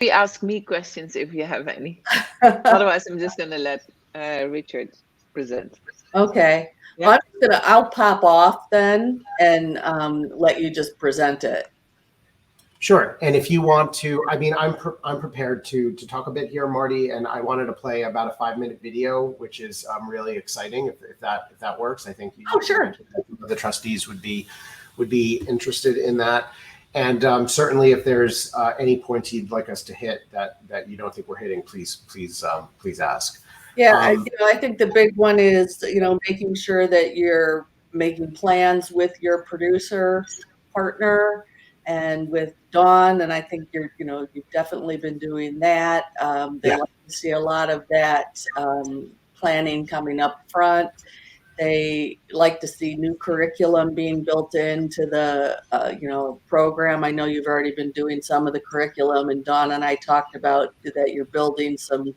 Maybe ask me questions if you have any. Otherwise, I'm just going to let Richard present. Okay. Yeah. Well, I'll pop off then and let you just present it. Sure. And if you want to, I mean, I'm prepared to talk a bit here, Marty. And I wanted to play about a 5-minute video, which is really exciting. If that works, I think Oh, sure. the trustees would be interested in that. And certainly, if there's any points you'd like us to hit that you don't think we're hitting, please ask. Yeah, I think the big one is, making sure that you're making plans with your producer partner and with Dawn, and I think you've definitely been doing that. They Yeah. like to see a lot of that planning coming up front. They like to see new curriculum being built into the, program. I know you've already been doing some of the curriculum, and Dawn and I talked about that you're building some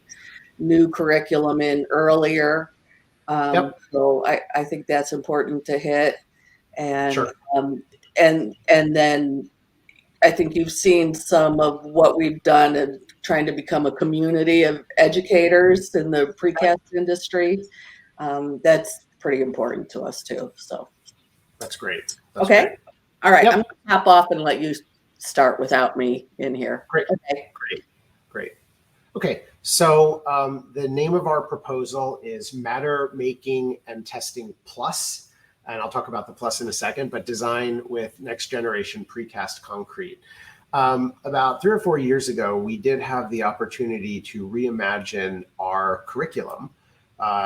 new curriculum in earlier. Yep. So I think that's important to hit. And Sure. and then I think you've seen some of what we've done in trying to become a community of educators in the precast industry. That's pretty important to us too. So That's great. That's okay. great. All right. Yep. I'm gonna hop off and let you start without me in here. Great. Okay. Great. Okay, so the name of our proposal is Matter Making and Testing Plus, and I'll talk about the plus in a second, but design with next generation precast concrete. About 3 or 4 years ago, we did have the opportunity to reimagine our curriculum,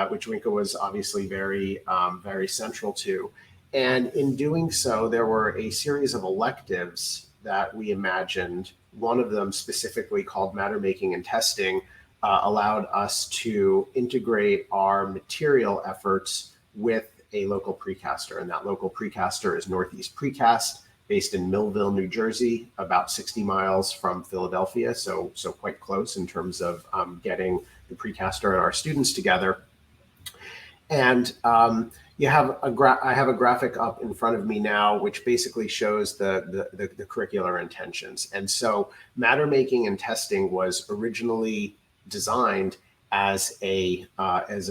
which Winka was obviously very central to. And in doing so, there were a series of electives that we imagined. One of them specifically called Matter Making and Testing allowed us to integrate our material efforts with a local precaster. And that local precaster is Northeast Precast, based in Millville, New Jersey, about 60 miles from Philadelphia. So quite close in terms of getting the precaster and our students together. And I have a graphic up in front of me now, which basically shows the curricular intentions. And so Matter Making and Testing was originally designed as a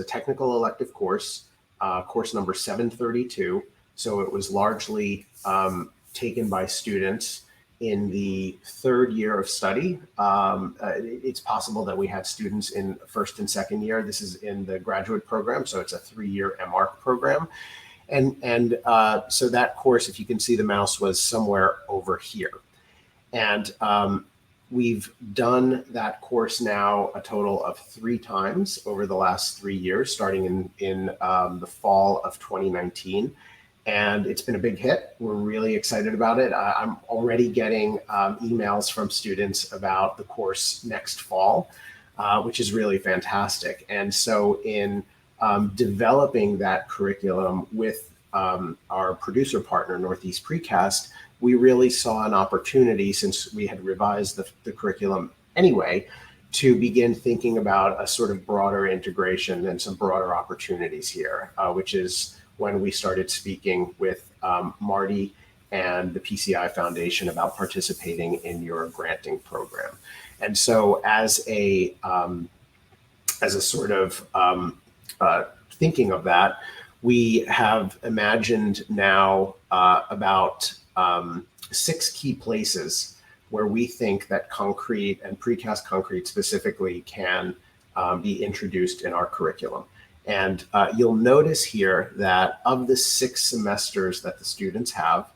technical elective course, course number 732. So it was largely taken by students in the 3rd year of study. It's possible that we had students in 1st and 2nd year. This is in the graduate program, so it's a 3-year MARC program. And so that course, if you can see the mouse, was somewhere over here. And we've done that course now a total of 3 times over the last 3 years, starting in the fall of 2019. And it's been a big hit. We're really excited about it. I'm already getting emails from students about the course next fall, which is really fantastic. And so in developing that curriculum with our producer partner, Northeast Precast, we really saw an opportunity, since we had revised the curriculum anyway, to begin thinking about a sort of broader integration and some broader opportunities here, which is when we started speaking with Marty and the PCI Foundation about participating in your granting program. And so as a sort of thinking of that, we have imagined now about 6 key places where we think that concrete and precast concrete specifically can be introduced in our curriculum. And you'll notice here that of the 6 semesters that the students have,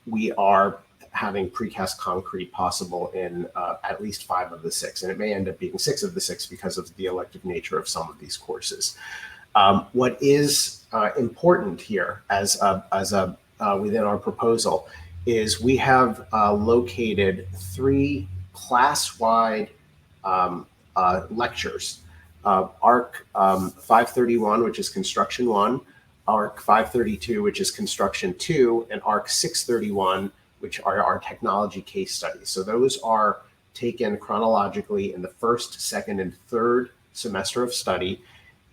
we are having precast concrete possible in at least 5 of the 6. And it may end up being 6 of the 6 because of the elective nature of some of these courses. What is important here within our proposal is we have located 3 class-wide lectures. ARC 531, which is Construction 1, ARC 532, which is Construction 2, and ARC 631, which are our technology case studies. So those are taken chronologically in the 1st, 2nd, and 3rd semester of study.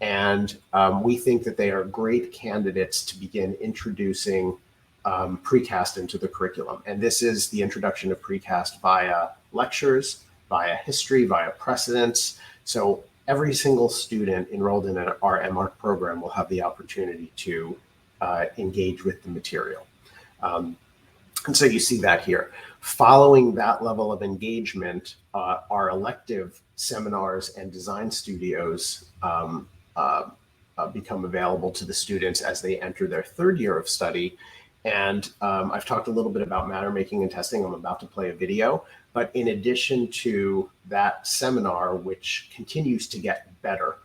And we think that they are great candidates to begin introducing precast into the curriculum. And this is the introduction of precast via lectures via history, via precedence. So every single student enrolled in our MARC program will have the opportunity to engage with the material. And so you see that here. Following that level of engagement, our elective seminars and design studios become available to the students as they enter their third year of study. And I've talked a little bit about matter making and testing. I'm about to play a video. But in addition to that seminar, which continues to get better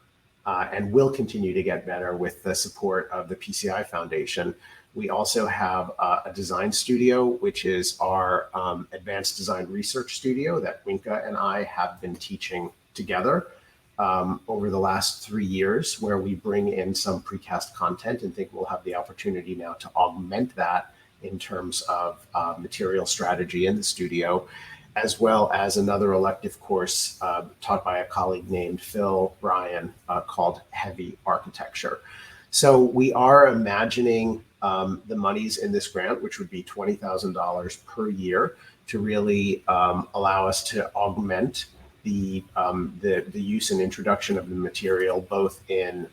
and will continue to get better with the support of the PCI Foundation, we also have a design studio, which is our advanced design research studio that Winka and I have been teaching together over the last 3 years, where we bring in some precast content and think we'll have the opportunity now to augment that in terms of material strategy in the studio, as well as another elective course taught by a colleague named Phil Bryan called Heavy Architecture. So we are imagining the monies in this grant, which would be $20,000 per year, to really allow us to augment the use and introduction of the material, both in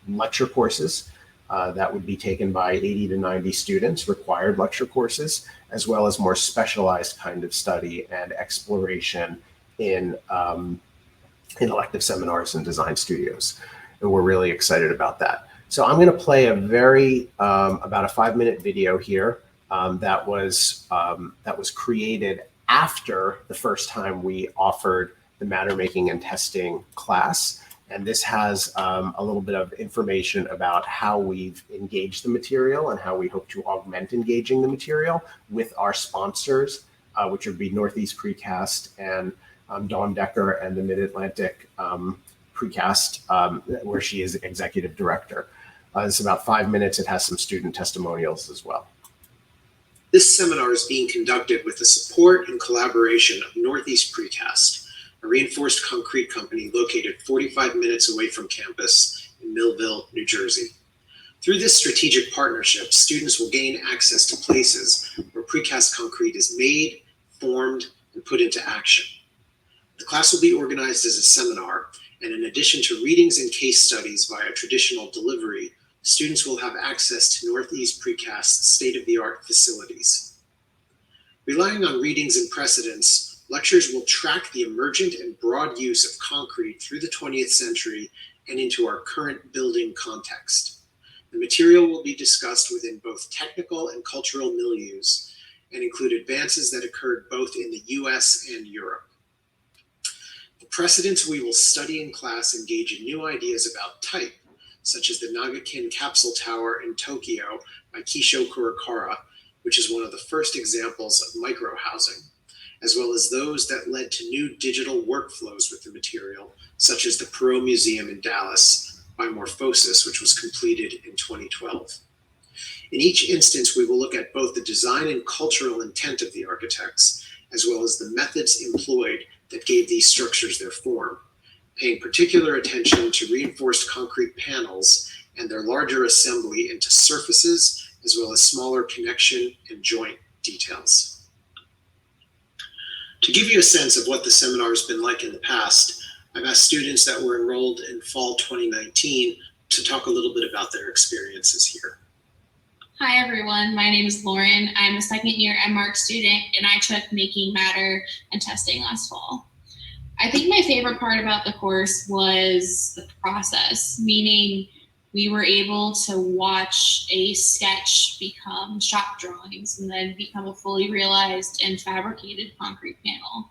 lecture courses that would be taken by 80 to 90 students, required lecture courses, as well as more specialized kind of study and exploration in elective seminars and design studios. And we're really excited about that. So I'm going to play a very about a 5-minute video here that was created after the first time we offered the matter making and testing class. And this has a little bit of information about how we've engaged the material and how we hope to augment engaging the material with our sponsors, which would be Northeast Precast and Dawn Decker and the Mid-Atlantic Precast, where she is executive director. It's about 5 minutes. It has some student testimonials as well. This seminar is being conducted with the support and collaboration of Northeast Precast, a reinforced concrete company located 45 minutes away from campus in Millville, New Jersey. Through this strategic partnership, students will gain access to places where precast concrete is made, formed, and put into action. The class will be organized as a seminar, and in addition to readings and case studies via traditional delivery, students will have access to Northeast Precast's state-of-the-art facilities. Relying on readings and precedents, lectures will track the emergent and broad use of concrete through the 20th century and into our current building context. The material will be discussed within both technical and cultural milieus and include advances that occurred both in the US and Europe. The precedents we will study in class engage in new ideas about type, such as the Nagakin Capsule Tower in Tokyo by Kisho Kurokawa, which is one of the first examples of micro-housing, as well as those that led to new digital workflows with the material, such as the Perot Museum in Dallas by Morphosis, which was completed in 2012. In each instance, we will look at both the design and cultural intent of the architects, as well as the methods employed that gave these structures their form, paying particular attention to reinforced concrete panels and their larger assembly into surfaces, as well as smaller connection and joint details. To give you a sense of what the seminar has been like in the past, I've asked students that were enrolled in fall 2019 to talk a little bit about their experiences here. Hi everyone, my name is Lauren. I'm a second year MARC student and I took making, matter, and testing last fall. I think my favorite part about the course was the process, meaning we were able to watch a sketch become shop drawings and then become a fully realized and fabricated concrete panel.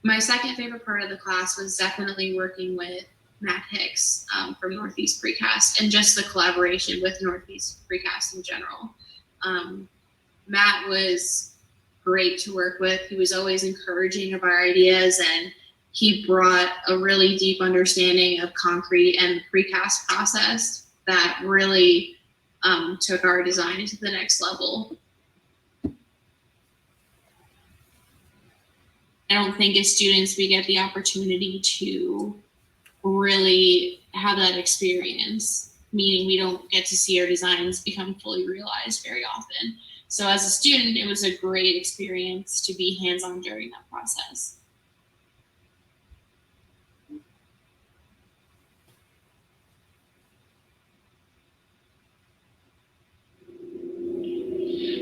My second favorite part of the class was definitely working with Matt Hicks from Northeast Precast and just the collaboration with Northeast Precast in general. Matt was great to work with. He was always encouraging of our ideas, and he brought a really deep understanding of concrete and the precast process that really took our design to the next level. I don't think as students we get the opportunity to really have that experience, meaning we don't get to see our designs become fully realized very often. So as a student, it was a great experience to be hands-on during that process.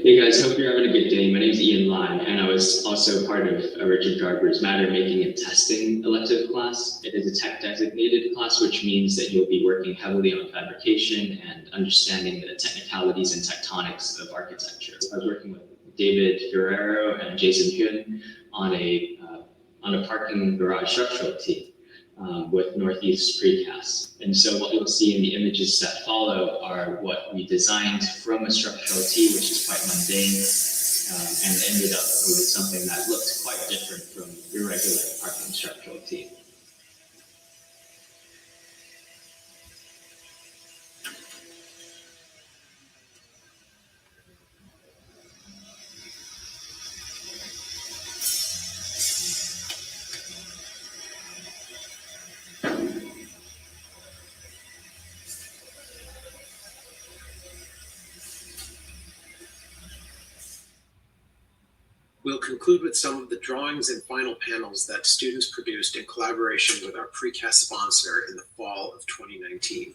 Hey guys, hope you're having a good day. My name is Ian Lai, and I was also part of Richard Garber's Matter Making and Testing elective class. It is a tech designated class, which means that you'll be working heavily on fabrication and understanding the technicalities and tectonics of architecture. I was working with David Guerrero and Jason Hyun on a parking garage structural team. With Northeast Precast. And so what you'll see in the images that follow are what we designed from a structural tee, which is quite mundane, and ended up with something that looked quite different from your regular parking structural tee. We'll conclude with some of the drawings and final panels that students produced in collaboration with our precast sponsor in the fall of 2019.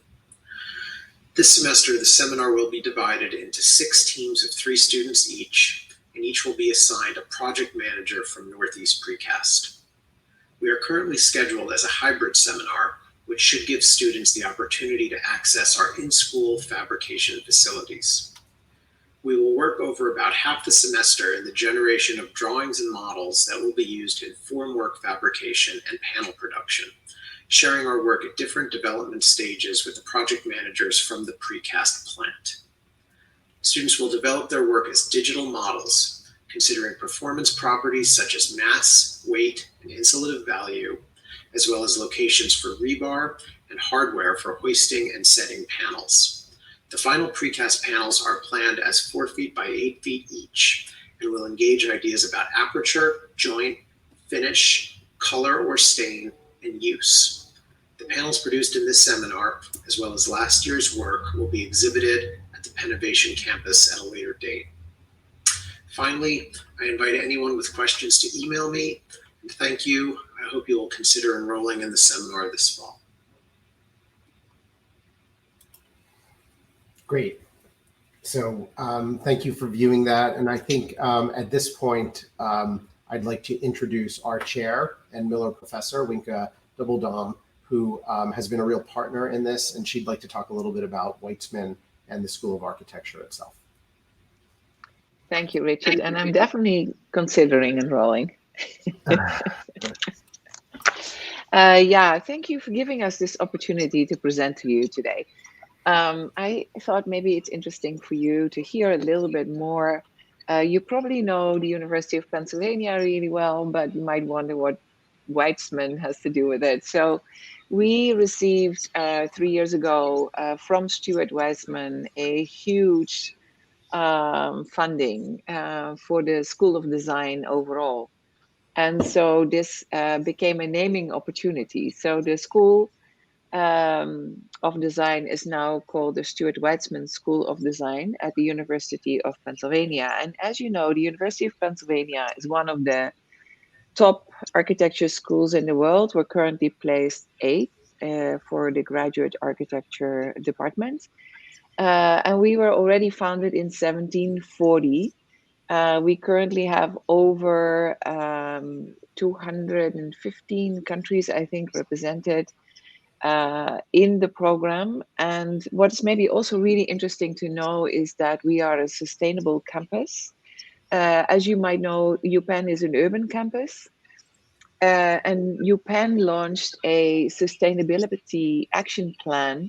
This semester, the seminar will be divided into 6 teams of 3 students each, and each will be assigned a project manager from Northeast Precast. We are currently scheduled as a hybrid seminar, which should give students the opportunity to access our in-school fabrication facilities. We will work over about half the semester in the generation of drawings and models that will be used in formwork fabrication and panel production, sharing our work at different development stages with the project managers from the precast plant. Students will develop their work as digital models, considering performance properties such as mass, weight, and insulative value, as well as locations for rebar and hardware for hoisting and setting panels. The final precast panels are planned as 4 feet by 8 feet each and will engage ideas about aperture, joint, finish, color or stain, and use. The panels produced in this seminar, as well as last year's work, will be exhibited at the Pennovation campus at a later date. Finally, I invite anyone with questions to email me, and thank you. I hope you will consider enrolling in the seminar this fall. Great. So thank you for viewing that. And I think at this point, I'd like to introduce our chair and Miller professor, Winka Doubledom, who has been a real partner in this. And she'd like to talk a little bit about Weitzman and the School of Architecture itself. Thank you, Richard. And I'm definitely considering enrolling. Yeah, thank you for giving us this opportunity to present to you today. I thought maybe it's interesting for you to hear a little bit more. You probably know the University of Pennsylvania really well, but you might wonder what Weitzman has to do with it. So we received 3 years ago from Stuart Weitzman a huge funding for the School of Design overall. And so this became a naming opportunity. So the School of Design is now called the Stuart Weitzman School of Design at the University of Pennsylvania. And as you know, the University of Pennsylvania is one of the top architecture schools in the world. We're currently placed 8th for the graduate architecture department. And we were already founded in 1740. We currently have over 215 countries, I think, represented in the program. And what's maybe also really interesting to know is that we are a sustainable campus. As you might know, UPenn is an urban campus. And UPenn launched a sustainability action plan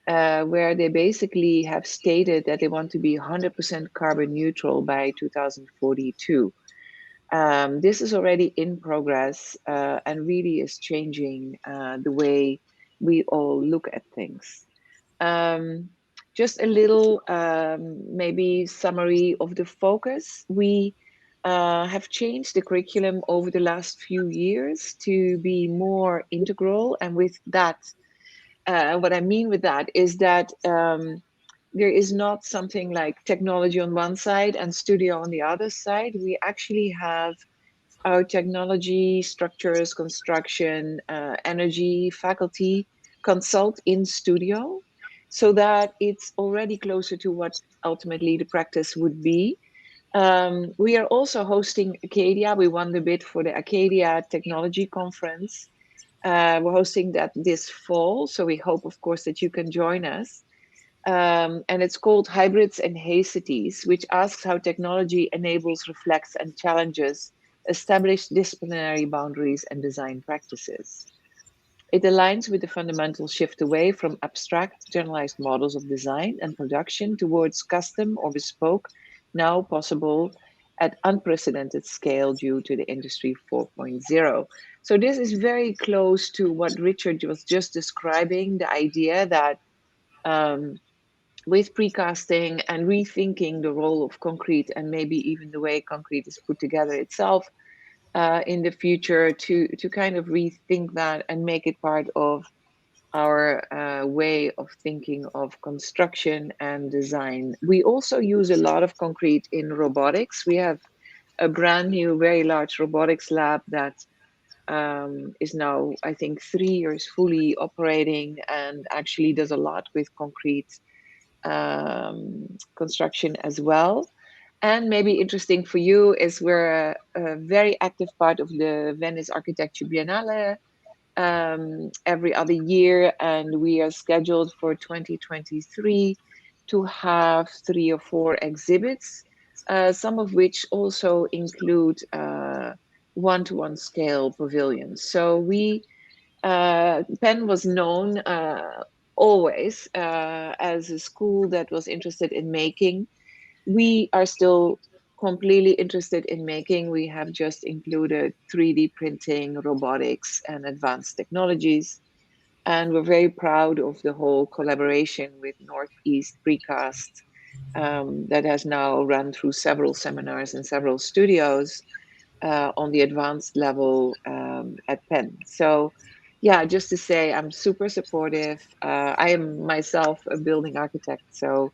where they basically have stated that they want to be 100% carbon neutral by 2042. This is already in progress and really is changing the way we all look at things. Just a little maybe summary of the focus. We have changed the curriculum over the last few years to be more integral. And with that, what I mean with that is that there is not something like technology on one side and studio on the other side. We actually have our technology, structures, construction, energy faculty consult in studio, so that it's already closer to what ultimately the practice would be. We are also hosting Acadia. We won the bid for the Acadia Technology Conference. We're hosting that this fall, so we hope, of course, that you can join us. And it's called Hybrids and Hastities, which asks how technology enables, reflects, and challenges established disciplinary boundaries and design practices. It aligns with the fundamental shift away from abstract, generalized models of design and production towards custom or bespoke, now possible at unprecedented scale due to the Industry 4.0. So this is very close to what Richard was just describing, the idea that with precasting and rethinking the role of concrete and maybe even the way concrete is put together itself in the future, to kind of rethink that and make it part of our way of thinking of construction and design. We also use a lot of concrete in robotics. We have a brand new, very large robotics lab that is now, I think, 3 years fully operating and actually does a lot with concrete construction as well. And maybe interesting for you is we're a very active part of the Venice Architecture Biennale every other year, and we are scheduled for 2023 to have 3 or 4 exhibits, some of which also include one-to-one scale pavilions. So we Penn was known always as a school that was interested in making. We are still completely interested in making. We have just included 3D printing, robotics, and advanced technologies. And we're very proud of the whole collaboration with Northeast Precast that has now run through several seminars and several studios on the advanced level at Penn. So yeah, just to say, I'm super supportive. I am myself a building architect, so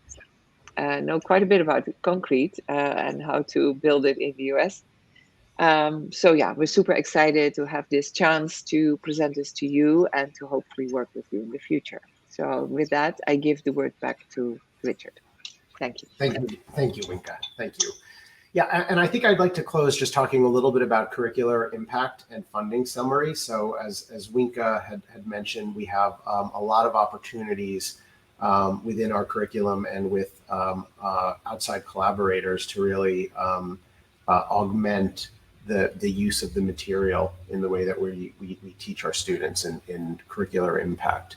know quite a bit about concrete and how to build it in the US. So yeah, we're super excited to have this chance to present this to you and to hopefully work with you in the future. So with that, I give the word back to Richard. Thank you. Thank you, Winka. Thank you. Yeah, and I think I'd like to close just talking a little bit about curricular impact and funding summary. So as Winka had mentioned, we have a lot of opportunities within our curriculum and with outside collaborators to really augment the use of the material in the way that we teach our students in curricular impact.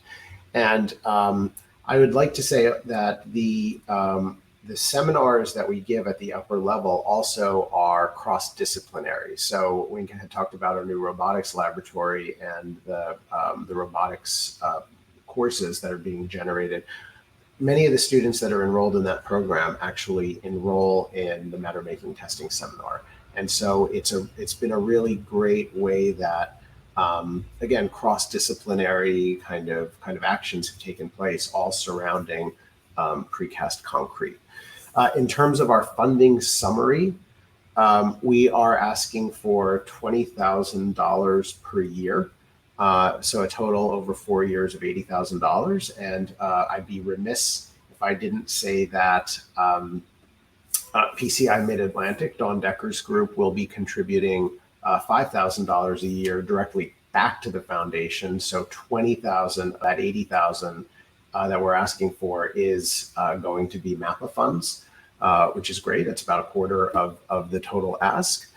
And I would like to say that the seminars that we give at the upper level also are cross-disciplinary. So Winka had talked about our new robotics laboratory and the robotics courses that are being generated. Many of the students that are enrolled in that program actually enroll in the matter making testing seminar. And so it's been a really great way that again, cross-disciplinary kind of actions have taken place, all surrounding precast concrete. In terms of our funding summary, we are asking for $20,000 per year. So a total over 4 years of $80,000. And I'd be remiss if I didn't say that PCI Mid-Atlantic, Dawn Decker's group, will be contributing $5,000 a year directly back to the foundation. So $20,000, that $80,000 that we're asking for is going to be MAPA funds, which is great. It's about a quarter of the total ask.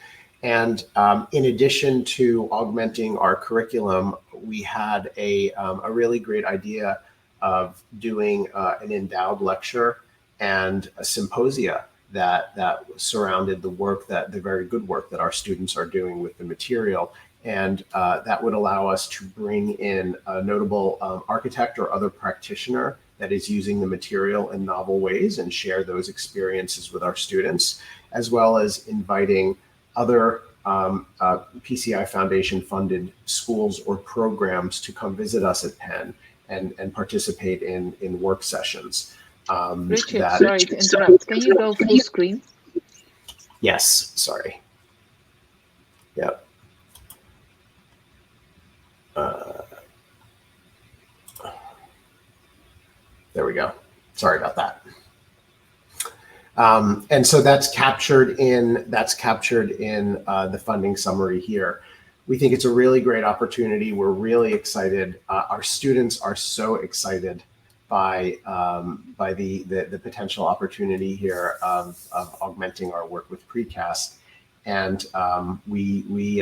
And in addition to augmenting our curriculum, we had a really great idea of doing an endowed lecture and a symposia that surrounded the very good work that our students are doing with the material. And that would allow us to bring in a notable architect or other practitioner that is using the material in novel ways and share those experiences with our students, as well as inviting other PCI Foundation funded schools or programs to come visit us at Penn and participate in work sessions. Richard, sorry to interrupt. Can you go full screen? Yes, sorry. Yep. There we go. Sorry about that. And so that's captured in the funding summary here. We think it's a really great opportunity. We're really excited. Our students are so excited by the potential opportunity here of augmenting our work with precast, and we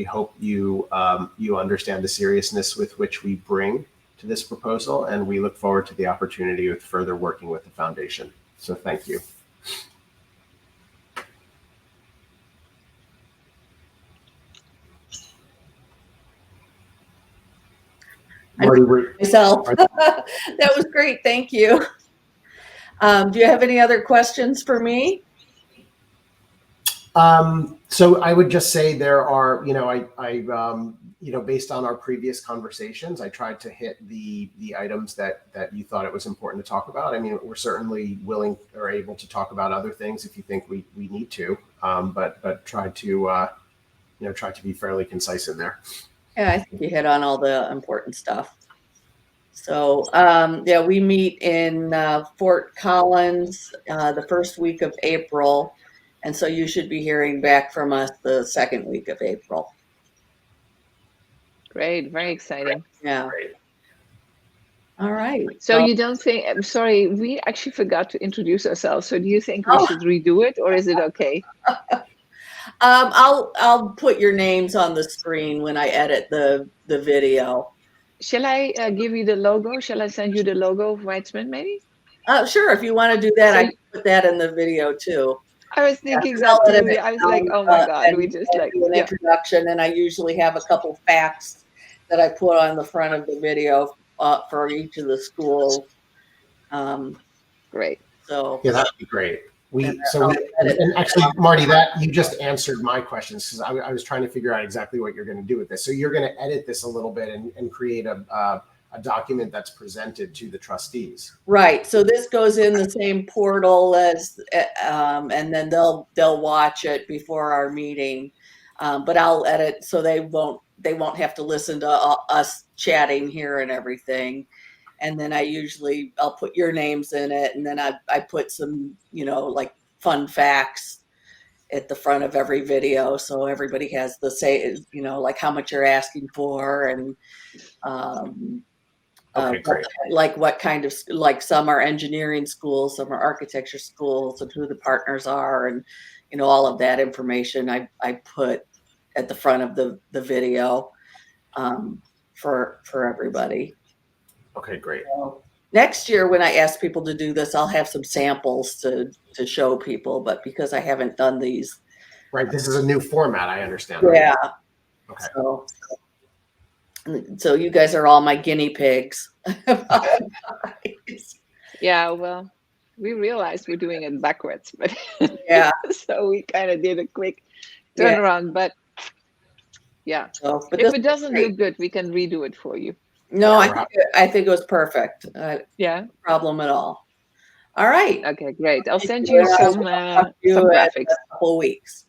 hope you understand the seriousness with which we bring to this proposal, and we look forward to the opportunity with further working with the foundation. So thank you. Marty, Myself. That was great. Thank you. Do you have any other questions for me? So I would just say there are, based on our previous conversations, I tried to hit the items that you thought it was important to talk about. I mean, we're certainly willing or able to talk about other things if you think we need to, but try to be fairly concise in there. Yeah, I think you hit on all the important stuff. So yeah, we meet in Fort Collins the first week of April. And so you should be hearing back from us the second week of April. Great, very exciting. Yeah. All right. So you don't think, I'm sorry, we actually forgot to introduce ourselves. So do you think we should redo it, or is it okay? I'll put your names on the screen when I edit the video. Shall I give you the logo? Shall I send you the logo of Weitzman maybe? Sure, if you want to do that, I can put that in the video too. I was thinking that too. I was like, oh my God, we just like do an introduction, and I usually have a couple facts that I put on the front of the video for each of the schools. Great. So yeah, that'd be great. And actually, Marty, that you just answered my questions, because I was trying to figure out exactly what you're going to do with this. So you're going to edit this a little bit and create a document that's presented to the trustees. Right. So this goes in the same portal as, and then they'll watch it before our meeting. But I'll edit so they won't have to listen to us chatting here and everything. And then I'll put your names in it, and then I put some, like fun facts at the front of every video, so everybody has the say, like how much you're asking for, and okay, great. like what kind of, like some are engineering schools, some are architecture schools, and who the partners are, and all of that information I put at the front of the video for everybody. Okay, great. So next year, when I ask people to do this, I'll have some samples to show people, but because I haven't done these. Right, this is a new format, I understand. Yeah. Right? Okay. So you guys are all my guinea pigs. Yeah, well, we realized we're doing it backwards, but yeah. So we kind of did a quick turnaround, but yeah. So, but if it doesn't look good, we can redo it for you. No, I think it was perfect. Yeah. No problem at all. All right. Okay, great. I'll send you some graphics. A couple weeks.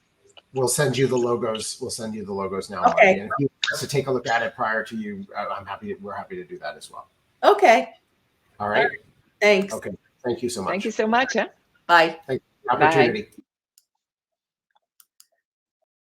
We'll send you the logos. We'll send you the logos now. Okay. And if you want to take a look at it prior to you, we're happy to do that as well. Okay. All right. Thanks. Okay. Thank you so much. Thank you so much. Bye. Thank you for the opportunity. Bye.